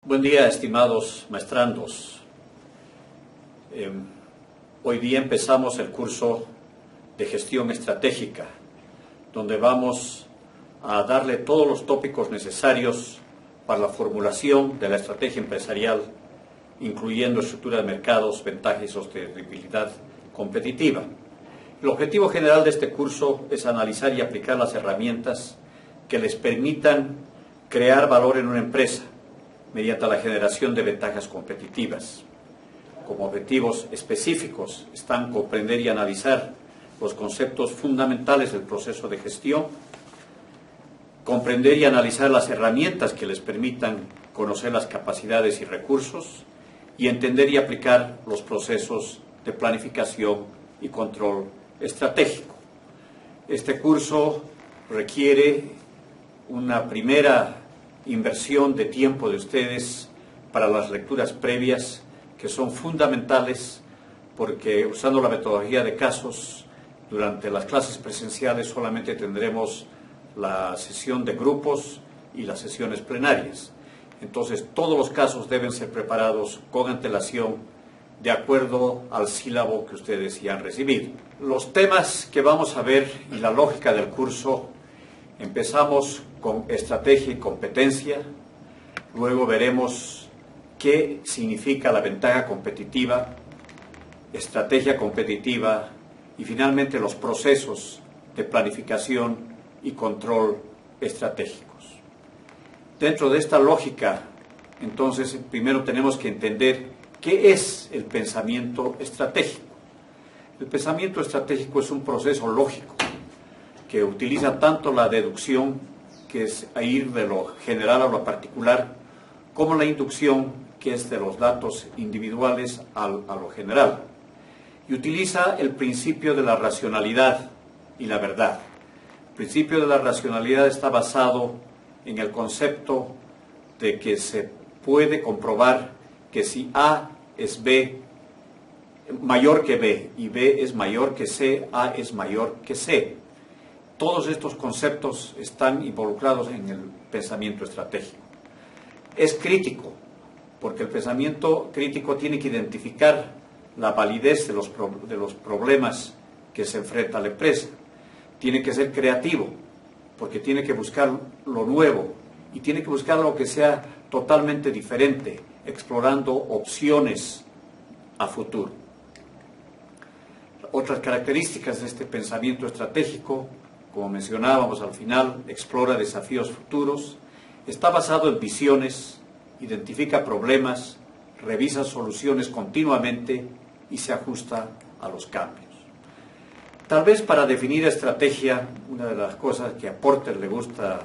Buen día, estimados maestrandos. Hoy día empezamos el curso de gestión estratégica, donde vamos a darle todos los tópicos necesarios para la formulación de la estrategia empresarial, incluyendo estructura de mercados, ventaja y sostenibilidad competitiva. El objetivo general de este curso es analizar y aplicar las herramientas que les permitan crear valor en una empresa mediante la generación de ventajas competitivas. Como objetivos específicos están comprender y analizar los conceptos fundamentales del proceso de gestión, comprender y analizar las herramientas que les permitan conocer las capacidades y recursos y entender y aplicar los procesos de planificación y control estratégico. Este curso requiere una primera inversión de tiempo de ustedes para las lecturas previas, que son fundamentales porque usando la metodología de casos, durante las clases presenciales solamente tendremos la sesión de grupos y las sesiones plenarias. Entonces, todos los casos deben ser preparados con antelación de acuerdo al sílabo que ustedes ya han recibido. Los temas que vamos a ver y la lógica del curso: empezamos con estrategia y competencia, luego veremos qué significa la ventaja competitiva, estrategia competitiva y finalmente los procesos de planificación y control estratégicos. Dentro de esta lógica, entonces, primero tenemos que entender qué es el pensamiento estratégico. El pensamiento estratégico es un proceso lógico que utiliza tanto la deducción, que es ir de lo general a lo particular, como la inducción, que es de los datos individuales a lo general. Y utiliza el principio de la racionalidad y la verdad. El principio de la racionalidad está basado en el concepto de que se puede comprobar que si A es B, mayor que B, y B es mayor que C, A es mayor que C. Todos estos conceptos están involucrados en el pensamiento estratégico. Es crítico, porque el pensamiento crítico tiene que identificar la validez de los problemas que se enfrenta la empresa. Tiene que ser creativo, porque tiene que buscar lo nuevo y tiene que buscar lo que sea totalmente diferente, explorando opciones a futuro. Otras características de este pensamiento estratégico: como mencionábamos al final, explora desafíos futuros, está basado en visiones, identifica problemas, revisa soluciones continuamente y se ajusta a los cambios. Tal vez para definir estrategia, una de las cosas que a Porter le gusta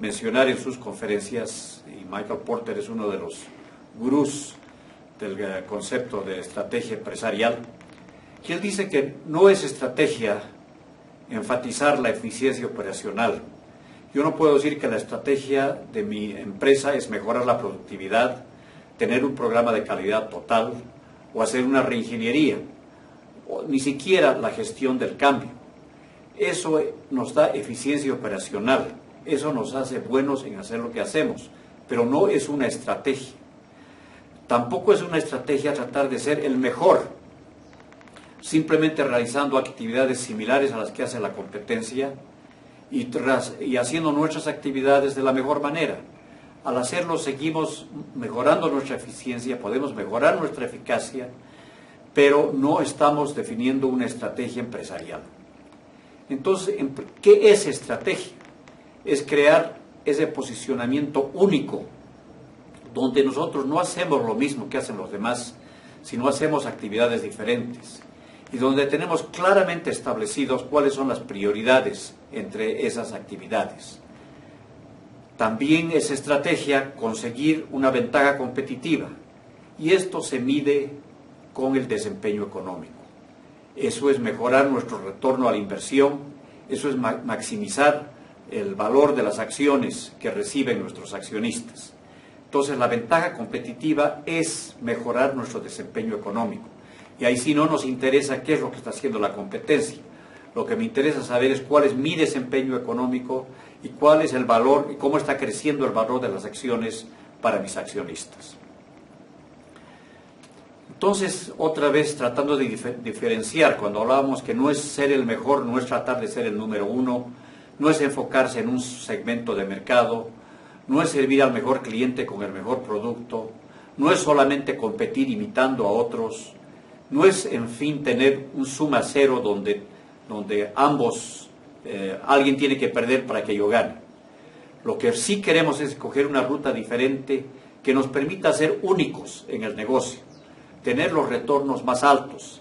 mencionar en sus conferencias, y Michael Porter es uno de los gurús del concepto de estrategia empresarial, que él dice que no es estrategia enfatizar la eficiencia operacional. Yo no puedo decir que la estrategia de mi empresa es mejorar la productividad, tener un programa de calidad total o hacer una reingeniería, o ni siquiera la gestión del cambio. Eso nos da eficiencia operacional, eso nos hace buenos en hacer lo que hacemos, pero no es una estrategia. Tampoco es una estrategia tratar de ser el mejor, simplemente realizando actividades similares a las que hace la competencia y haciendo nuestras actividades de la mejor manera. Al hacerlo seguimos mejorando nuestra eficiencia, podemos mejorar nuestra eficacia, pero no estamos definiendo una estrategia empresarial. Entonces, ¿qué es estrategia? Es crear ese posicionamiento único, donde nosotros no hacemos lo mismo que hacen los demás, sino hacemos actividades diferentes, y donde tenemos claramente establecidos cuáles son las prioridades entre esas actividades. También es estrategia conseguir una ventaja competitiva, y esto se mide con el desempeño económico. Eso es mejorar nuestro retorno a la inversión, eso es maximizar el valor de las acciones que reciben nuestros accionistas. Entonces, la ventaja competitiva es mejorar nuestro desempeño económico. Y ahí sí no nos interesa qué es lo que está haciendo la competencia. Lo que me interesa saber es cuál es mi desempeño económico y cuál es el valor y cómo está creciendo el valor de las acciones para mis accionistas. Entonces, otra vez tratando de diferenciar, cuando hablábamos que no es ser el mejor, no es tratar de ser el número uno, no es enfocarse en un segmento de mercado, no es servir al mejor cliente con el mejor producto, no es solamente competir imitando a otros, no es, en fin, tener un suma cero donde ambos, alguien tiene que perder para que yo gane. Lo que sí queremos es escoger una ruta diferente que nos permita ser únicos en el negocio, tener los retornos más altos,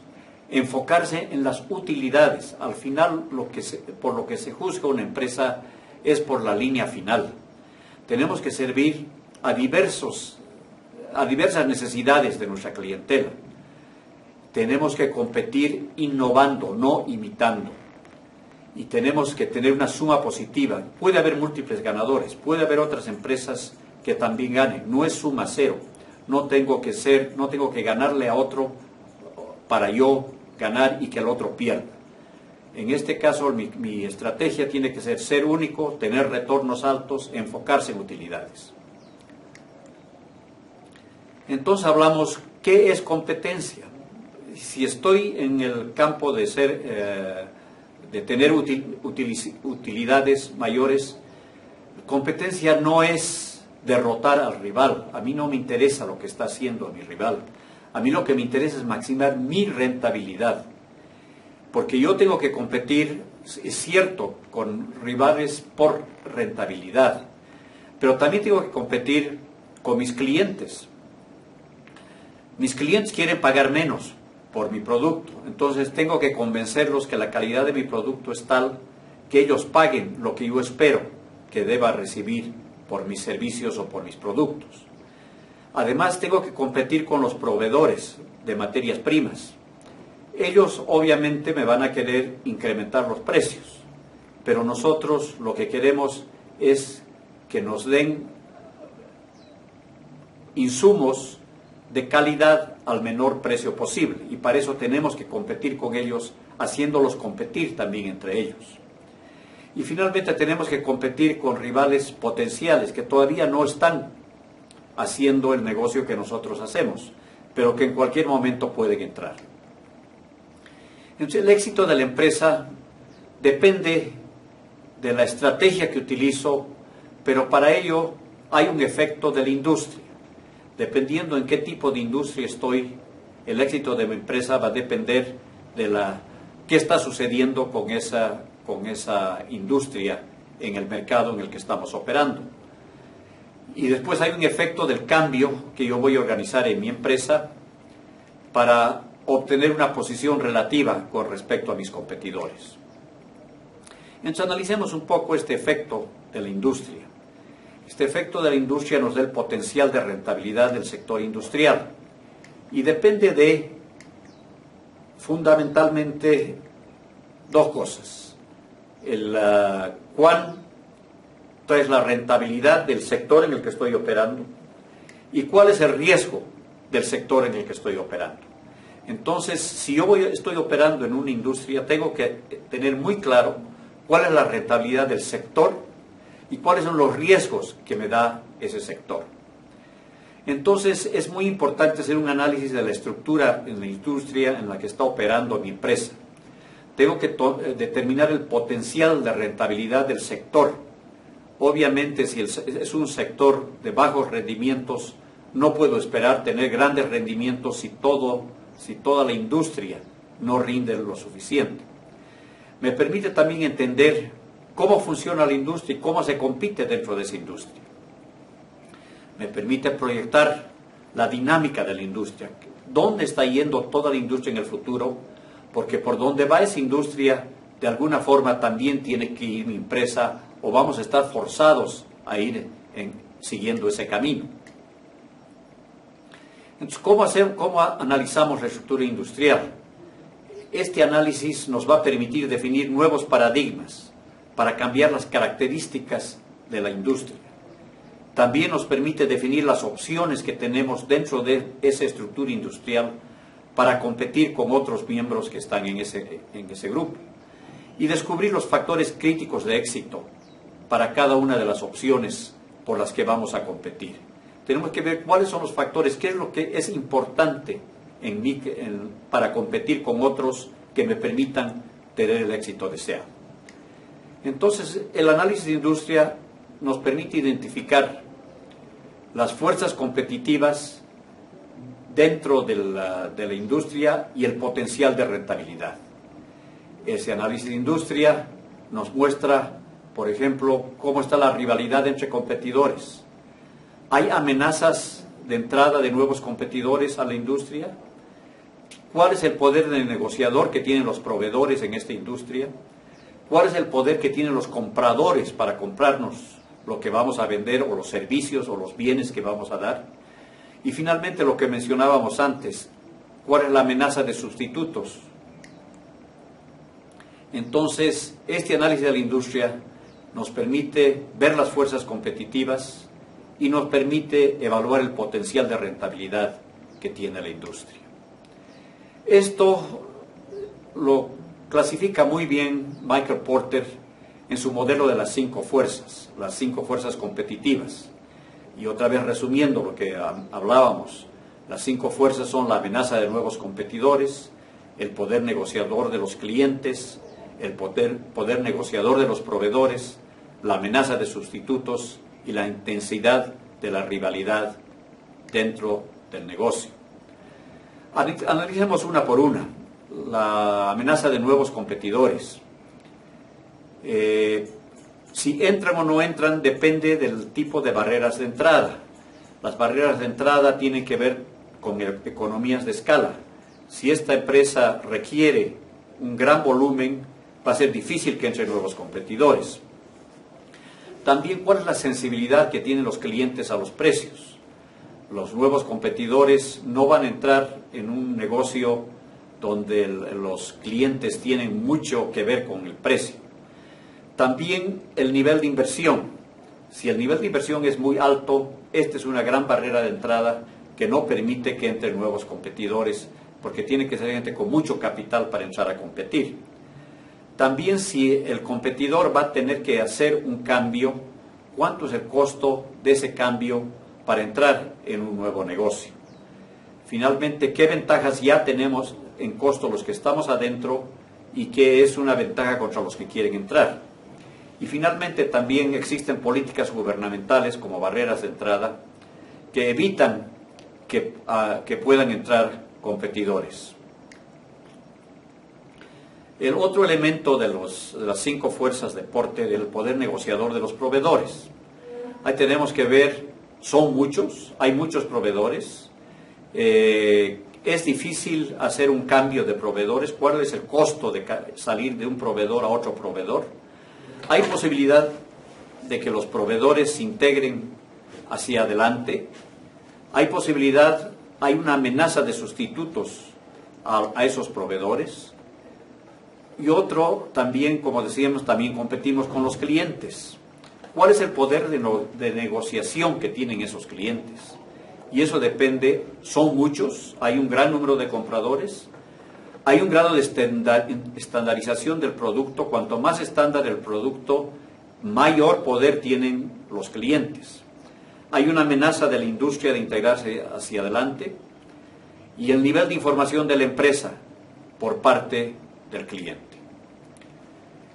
enfocarse en las utilidades. Al final, por lo que se juzga una empresa es por la línea final. Tenemos que servir a diversas necesidades de nuestra clientela. Tenemos que competir innovando, no imitando. Y tenemos que tener una suma positiva. Puede haber múltiples ganadores, puede haber otras empresas que también ganen. No es suma cero. No tengo que ganarle a otro para yo ganar y que el otro pierda. En este caso, mi estrategia tiene que ser único, tener retornos altos, enfocarse en utilidades. Entonces hablamos, ¿qué es competencia? Si estoy en el campo de tener utilidades mayores, competencia no es derrotar al rival. A mí no me interesa lo que está haciendo mi rival. A mí lo que me interesa es maximizar mi rentabilidad. Porque yo tengo que competir, es cierto, con rivales por rentabilidad, pero también tengo que competir con mis clientes. Mis clientes quieren pagar menos por mi producto, entonces tengo que convencerlos que la calidad de mi producto es tal que ellos paguen lo que yo espero que deba recibir por mis servicios o por mis productos. Además, tengo que competir con los proveedores de materias primas. Ellos obviamente me van a querer incrementar los precios, pero nosotros lo que queremos es que nos den insumos de calidad al menor precio posible, y para eso tenemos que competir con ellos, haciéndolos competir también entre ellos. Y finalmente tenemos que competir con rivales potenciales que todavía no están haciendo el negocio que nosotros hacemos, pero que en cualquier momento pueden entrar. Entonces, el éxito de la empresa depende de la estrategia que utilizo, pero para ello hay un efecto de la industria. Dependiendo en qué tipo de industria estoy, el éxito de mi empresa va a depender de qué está sucediendo con esa industria en el mercado en el que estamos operando. Y después hay un efecto del cambio que yo voy a organizar en mi empresa para obtener una posición relativa con respecto a mis competidores. Entonces analicemos un poco este efecto de la industria. Este efecto de la industria nos da el potencial de rentabilidad del sector industrial y depende de fundamentalmente dos cosas. Cuánto es la rentabilidad del sector en el que estoy operando y cuál es el riesgo del sector en el que estoy operando. Entonces, si yo estoy operando en una industria, tengo que tener muy claro cuál es la rentabilidad del sector y cuáles son los riesgos que me da ese sector. Entonces, es muy importante hacer un análisis de la estructura en la industria en la que está operando mi empresa. Tengo que determinar el potencial de rentabilidad del sector. Obviamente, si es un sector de bajos rendimientos, no puedo esperar tener grandes rendimientos si toda la industria no rinde lo suficiente. Me permite también entender cómo funciona la industria y cómo se compite dentro de esa industria. Me permite proyectar la dinámica de la industria, dónde está yendo toda la industria en el futuro, porque por donde va esa industria, de alguna forma también tiene que ir mi empresa, o vamos a estar forzados a ir siguiendo ese camino. Entonces, ¿cómo analizamos la estructura industrial? Este análisis nos va a permitir definir nuevos paradigmas para cambiar las características de la industria. También nos permite definir las opciones que tenemos dentro de esa estructura industrial para competir con otros miembros que están en ese grupo y descubrir los factores críticos de éxito para cada una de las opciones por las que vamos a competir. tenemos que ver cuáles son los factores, qué es lo que es importante en mí para competir con otros que me permitan tener el éxito deseado. Entonces, el análisis de industria nos permite identificar las fuerzas competitivas dentro de la industria y el potencial de rentabilidad. Ese análisis de industria nos muestra, por ejemplo, cómo está la rivalidad entre competidores. ¿Hay amenazas de entrada de nuevos competidores a la industria? ¿Cuál es el poder del negociador que tienen los proveedores en esta industria? ¿Cuál es el poder que tienen los compradores para comprarnos lo que vamos a vender o los servicios o los bienes que vamos a dar? Y finalmente lo que mencionábamos antes, ¿cuál es la amenaza de sustitutos? Entonces, este análisis de la industria nos permite ver las fuerzas competitivas y nos permite evaluar el potencial de rentabilidad que tiene la industria. Esto lo clasifica muy bien Michael Porter en su modelo de las 5 fuerzas competitivas. Y otra vez resumiendo lo que hablábamos, las 5 fuerzas son la amenaza de nuevos competidores, el poder negociador de los clientes, el poder negociador de los proveedores, la amenaza de sustitutos y la intensidad de la rivalidad dentro del negocio. Analicemos una por una. La amenaza de nuevos competidores. Si entran o no entran depende del tipo de barreras de entrada. Las barreras de entrada tienen que ver con economías de escala. Si esta empresa requiere un gran volumen, va a ser difícil que entren nuevos competidores. También, ¿cuál es la sensibilidad que tienen los clientes a los precios? Los nuevos competidores no van a entrar en un negocio donde los clientes tienen mucho que ver con el precio. También el nivel de inversión. Si el nivel de inversión es muy alto, esta es una gran barrera de entrada que no permite que entren nuevos competidores, porque tiene que ser gente con mucho capital para entrar a competir. También si el competidor va a tener que hacer un cambio, ¿cuánto es el costo de ese cambio para entrar en un nuevo negocio? Finalmente, ¿qué ventajas ya tenemos en costo los que estamos adentro y qué es una ventaja contra los que quieren entrar? Y finalmente también existen políticas gubernamentales como barreras de entrada que evitan que puedan entrar competidores. El otro elemento de las 5 fuerzas de Porter es el poder negociador de los proveedores. Ahí tenemos que ver, son muchos, hay muchos proveedores. Es difícil hacer un cambio de proveedores. ¿Cuál es el costo de salir de un proveedor a otro proveedor? Hay posibilidad de que los proveedores se integren hacia adelante. Hay una amenaza de sustitutos a esos proveedores. Y otro, también, como decíamos, también competimos con los clientes. ¿Cuál es el poder de negociación que tienen esos clientes? Y eso depende, son muchos, hay un gran número de compradores, hay un grado de estandarización del producto. Cuanto más estándar el producto, mayor poder tienen los clientes. Hay una amenaza de la industria de integrarse hacia adelante y el nivel de información de la empresa por parte del cliente.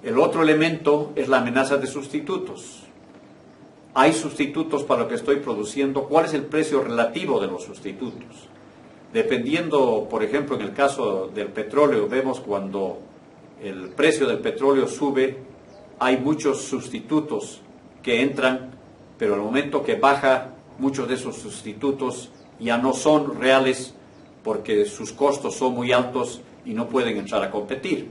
El otro elemento es la amenaza de sustitutos. Hay sustitutos para lo que estoy produciendo. ¿Cuál es el precio relativo de los sustitutos? Dependiendo, por ejemplo, en el caso del petróleo, vemos cuando el precio del petróleo sube, hay muchos sustitutos que entran, pero al momento que baja, muchos de esos sustitutos ya no son reales porque sus costos son muy altos y no pueden entrar a competir.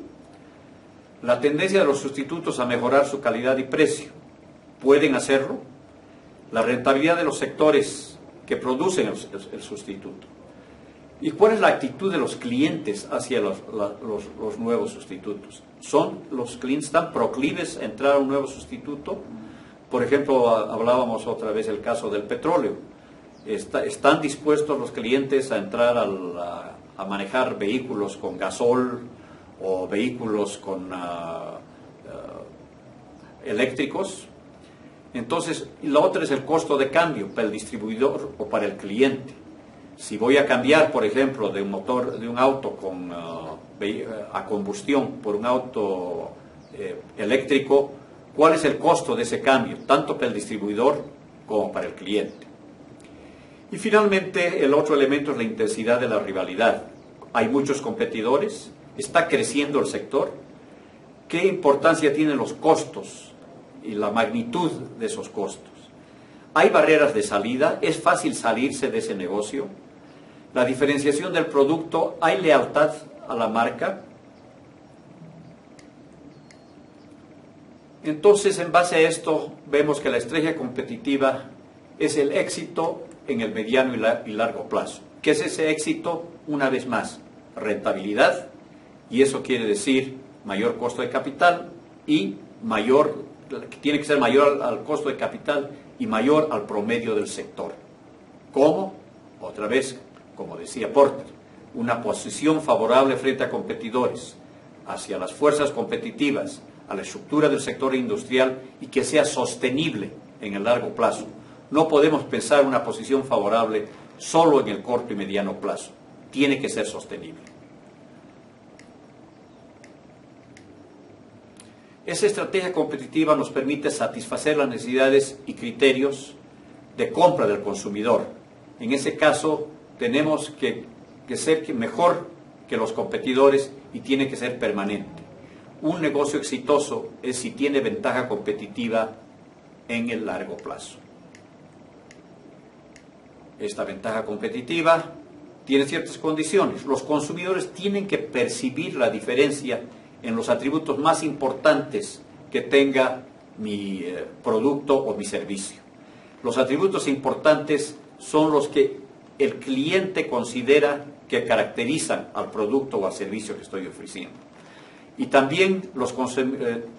La tendencia de los sustitutos a mejorar su calidad y precio, ¿pueden hacerlo? La rentabilidad de los sectores que producen el sustituto. ¿Y cuál es la actitud de los clientes hacia los nuevos sustitutos? ¿Los clientes están proclives a entrar a un nuevo sustituto? Por ejemplo, hablábamos otra vez del caso del petróleo. ¿Están dispuestos los clientes a entrar a manejar vehículos con gasol o vehículos con eléctricos? Entonces, la otra es el costo de cambio para el distribuidor o para el cliente. Si voy a cambiar, por ejemplo, de un auto a combustión por un auto eléctrico, ¿cuál es el costo de ese cambio? Tanto para el distribuidor como para el cliente. Y finalmente, el otro elemento es la intensidad de la rivalidad. Hay muchos competidores, está creciendo el sector. ¿Qué importancia tienen los costos y la magnitud de esos costos? ¿Hay barreras de salida? ¿Es fácil salirse de ese negocio? La diferenciación del producto, ¿hay lealtad a la marca? Entonces, en base a esto, vemos que la estrategia competitiva es el éxito en el mediano y largo plazo. ¿Qué es ese éxito? Una vez más, rentabilidad, y eso quiere decir mayor costo de capital y tiene que ser mayor al costo de capital y mayor al promedio del sector. ¿Cómo? Otra vez, como decía Porter, una posición favorable frente a competidores, hacia las fuerzas competitivas, a la estructura del sector industrial y que sea sostenible en el largo plazo. No podemos pensar una posición favorable solo en el corto y mediano plazo. Tiene que ser sostenible. Esa estrategia competitiva nos permite satisfacer las necesidades y criterios de compra del consumidor. En ese caso, tenemos que ser mejor que los competidores y tiene que ser permanente. Un negocio exitoso es si tiene ventaja competitiva en el largo plazo. Esta ventaja competitiva tiene ciertas condiciones. Los consumidores tienen que percibir la diferencia en los atributos más importantes que tenga mi producto o mi servicio. Los atributos importantes son los que el cliente considera que caracterizan al producto o al servicio que estoy ofreciendo. Y también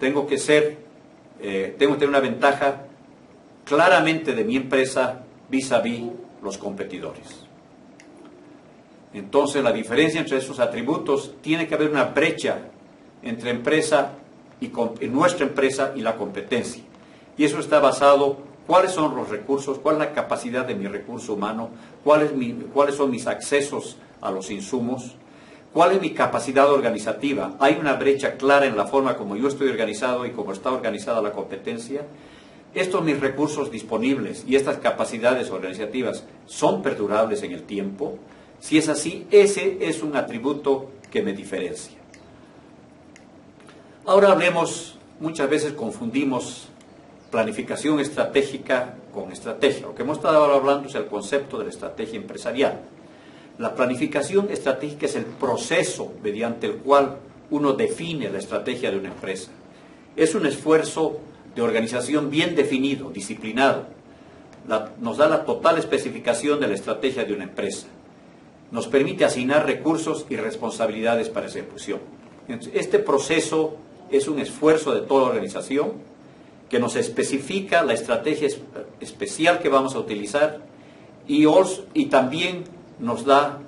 tengo que tener una ventaja claramente de mi empresa vis-a-vis los competidores. Entonces, la diferencia entre esos atributos, tiene que haber una brecha entre nuestra empresa y la competencia. Y eso está basado en cuáles son los recursos, cuál es la capacidad de mi recurso humano, cuáles son mis accesos a los insumos, cuál es mi capacidad organizativa. Hay una brecha clara en la forma como yo estoy organizado y cómo está organizada la competencia. Estos mis recursos disponibles y estas capacidades organizativas son perdurables en el tiempo. Si es así, ese es un atributo que me diferencia. Ahora muchas veces confundimos planificación estratégica con estrategia. Lo que hemos estado ahora hablando es el concepto de la estrategia empresarial. La planificación estratégica es el proceso mediante el cual uno define la estrategia de una empresa. Es un esfuerzo de organización bien definido, disciplinado. Nos da la total especificación de la estrategia de una empresa. Nos permite asignar recursos y responsabilidades para esa ejecución. Este proceso es un esfuerzo de toda organización que nos especifica la estrategia especial que vamos a utilizar y también nos da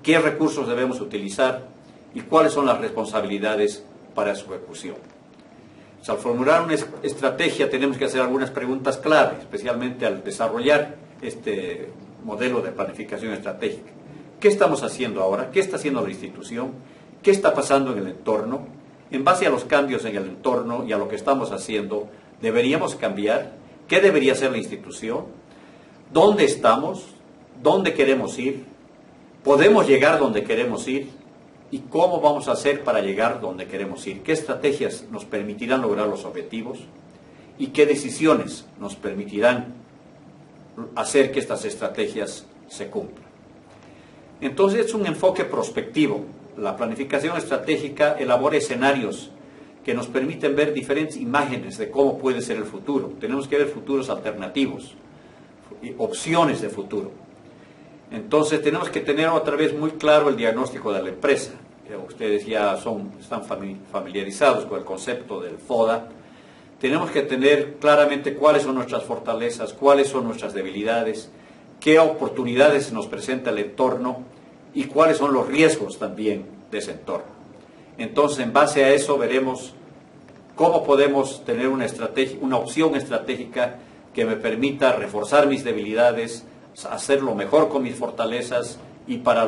qué recursos debemos utilizar y cuáles son las responsabilidades para su ejecución. Al formular una estrategia tenemos que hacer algunas preguntas clave, especialmente al desarrollar este modelo de planificación estratégica. ¿Qué estamos haciendo ahora? ¿Qué está haciendo la institución? ¿Qué está pasando en el entorno? En base a los cambios en el entorno y a lo que estamos haciendo, ¿deberíamos cambiar? ¿Qué debería hacer la institución? ¿Dónde estamos? ¿Dónde queremos ir? ¿Podemos llegar donde queremos ir? ¿Y cómo vamos a hacer para llegar donde queremos ir? ¿Qué estrategias nos permitirán lograr los objetivos? ¿Y qué decisiones nos permitirán hacer que estas estrategias se cumplan? Entonces es un enfoque prospectivo. La planificación estratégica elabora escenarios que nos permiten ver diferentes imágenes de cómo puede ser el futuro. Tenemos que ver futuros alternativos, opciones de futuro. Entonces tenemos que tener otra vez muy claro el diagnóstico de la empresa. Ustedes ya están familiarizados con el concepto del FODA. Tenemos que tener claramente cuáles son nuestras fortalezas, cuáles son nuestras debilidades, qué oportunidades nos presenta el entorno y cuáles son los riesgos también de ese entorno. Entonces, en base a eso veremos cómo podemos tener una opción estratégica que me permita reforzar mis debilidades, hacerlo mejor con mis fortalezas y para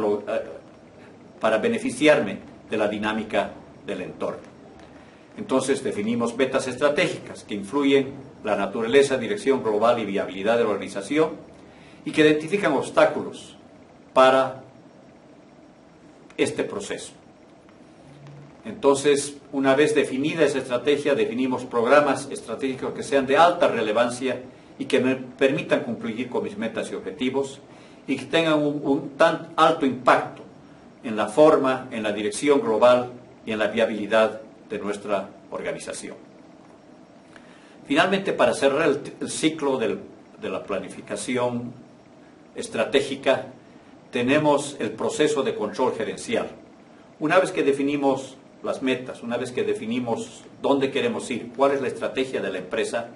beneficiarme de la dinámica del entorno. Entonces definimos metas estratégicas que influyen la naturaleza, dirección global y viabilidad de la organización y que identifican obstáculos para este proceso. Entonces, una vez definida esa estrategia, definimos programas estratégicos que sean de alta relevancia y que me permitan cumplir con mis metas y objetivos y que tengan un tan alto impacto en la forma, en la dirección global y en la viabilidad de nuestra organización. Finalmente, para cerrar el ciclo de la planificación estratégica, tenemos el proceso de control gerencial. Una vez que definimos las metas, una vez que definimos dónde queremos ir, cuál es la estrategia de la empresa,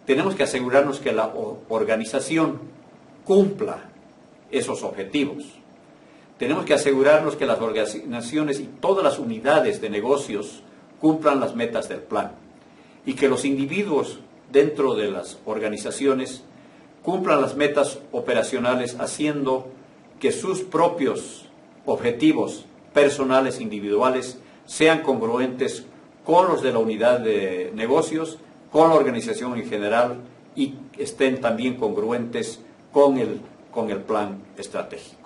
tenemos que asegurarnos que la organización cumpla esos objetivos. Tenemos que asegurarnos que las organizaciones y todas las unidades de negocios cumplan las metas del plan y que los individuos dentro de las organizaciones cumplan las metas operacionales haciendo que sus propios objetivos personales individuales sean congruentes con los de la unidad de negocios, con la organización en general y estén también congruentes con el plan estratégico.